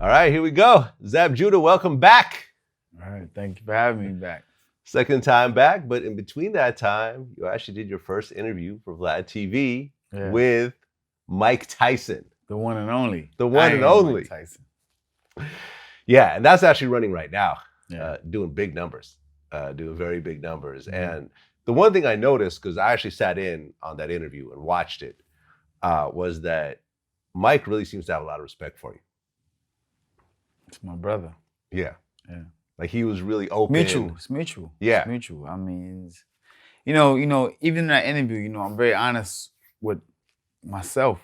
All right, here we go. Zab Judah, welcome back. All right, thank you for having me back. Second time back, but in between that time, you actually did your first interview for VladTV with Mike Tyson. The one and only. The one and only. Mike Tyson. Yeah, and that's actually running right now, Yeah. doing big numbers, doing very big numbers. Mm-hmm. And the one thing I noticed, because I actually sat in on that interview and watched it, was that Mike really seems to have a lot of respect for you. It's my brother. Yeah. Yeah. Like he was really open. Mutual. It's mutual. Yeah. It's mutual. I mean, it's, you know, even in that interview, I'm very honest with myself.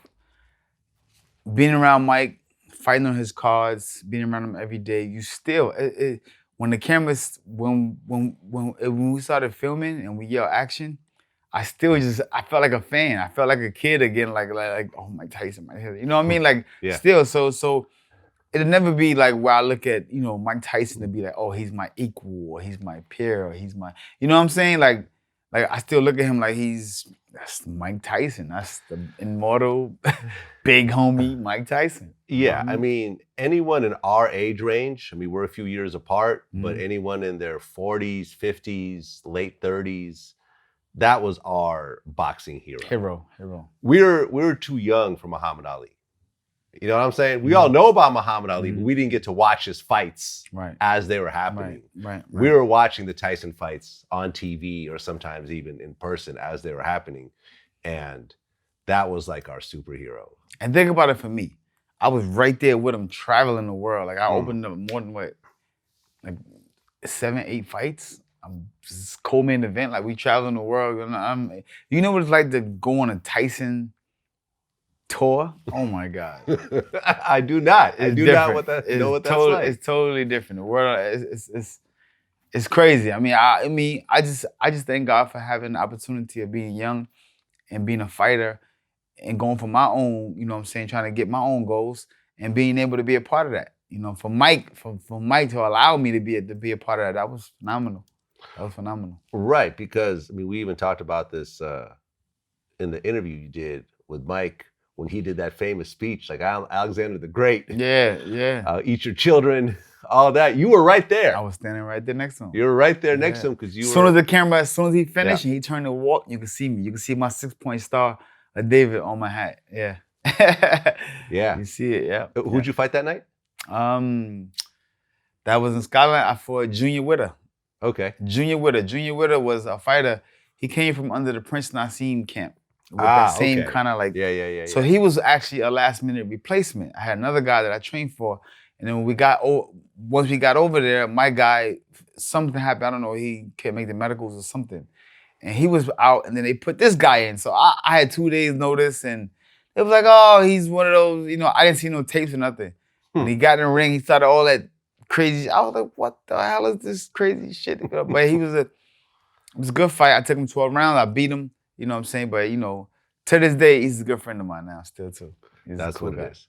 Being around Mike, fighting on his cards, being around him every day, you still, when the cameras, when we started filming and we yell action, I felt like a fan. I felt like a kid again, like oh, Mike Tyson, Mike Tyson. You know what I mean? Like still, so it'll never be like where I look at, Mike Tyson to be like, oh, he's my equal, or he's my peer, or he's my, you know what I'm saying? Like I still look at him like that's Mike Tyson. That's the Immortal, big homie Mike Tyson. Yeah, I mean, anyone in our age range, I mean, we're a few years apart, but anyone in their 40s, 50s, late 30s, that was our boxing hero. Hero. We're too young for Muhammad Ali. You know what I'm saying? We all know about Muhammad Ali, but we didn't get to watch his fights as they were happening. Right. We were watching the Tyson fights on TV or sometimes even in person as they were happening. And that was like our superhero. And think about it for me. I was right there with him traveling the world. Like I opened up more than like 7, 8 fights. I'm just co-main event. Like we traveling the world. And you know what it's like to go on a Tyson tour? Oh my God. I do not. I do not know what that's like. It's totally different. The world it's crazy. I mean, I just thank God for having the opportunity of being young and being a fighter and going for my own, trying to get my own goals and being able to be a part of that. For Mike to allow me to be a part of that was phenomenal. That was phenomenal. Right, because we even talked about this in the interview you did with Mike when he did that famous speech, like Alexander the Great. Yeah. Eat your children, all that. You were right there. I was standing right there next to him. You were right there next to him because you were. As soon as he finished and he turned to walk, you could see me. You could see my 6-point star of David on my hat. Yeah. Yeah. You see it, yeah. Who'd you fight that night? That was in Scotland. I fought Junior Witter. Okay. Junior Witter was a fighter. He came from under the Prince Nassim camp. With that same kind of like. Yeah. So he was actually a last minute replacement. I had another guy that I trained for. And then once we got over there, my guy, something happened. I don't know, he can't make the medicals or something. And he was out, and then they put this guy in. So I had 2 days notice, and it was like, oh, he's one of those, I didn't see no tapes or nothing. And he got in the ring, he started all that crazy, I was like, what the hell is this crazy shit? But it was a good fight. I took him 12 rounds, I beat him, you know what I'm saying? But, to this day, he's a good friend of mine now, still too. That's what it is.